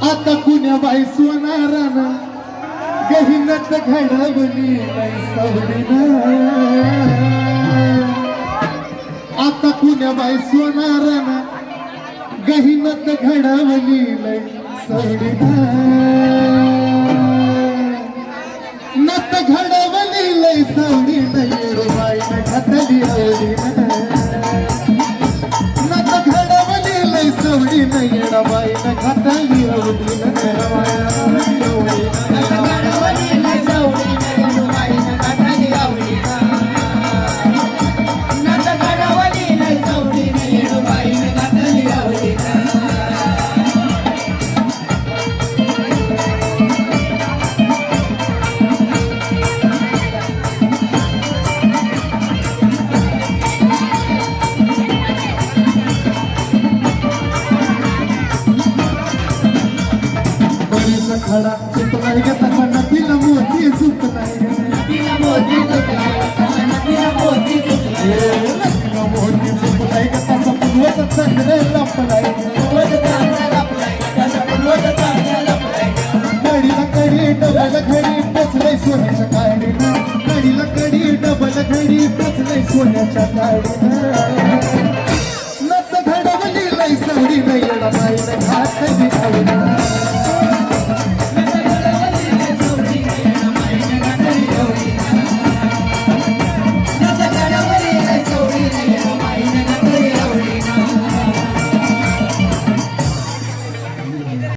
आता कुण्या बाई सोनारानं गहिनत घडवली सवडीनं. आता कुण्या बाई सोनारानं गहिनत घडवली सवडीनं. नत घडवली लय सवडीनं येडबाईनं घातली आवडीनं. नत घडवली लय सवडीनं येडबाईनं घातली आवडीनं. खडा सुट नाही ग तसा नदीला मोती सुट नाही ग. नदीला मोती सुट नाही ग तसा पूर्वज चांगले लपलाय. कडीला कडी डबल घडी पोचलंय सोन्याच्या काडीनं. कडीला कडी डबल घडी पोचलंय सोन्याच्या काडीनं. नत घडवली लय सवडीनं येडबाईनं घातली आवडीनं.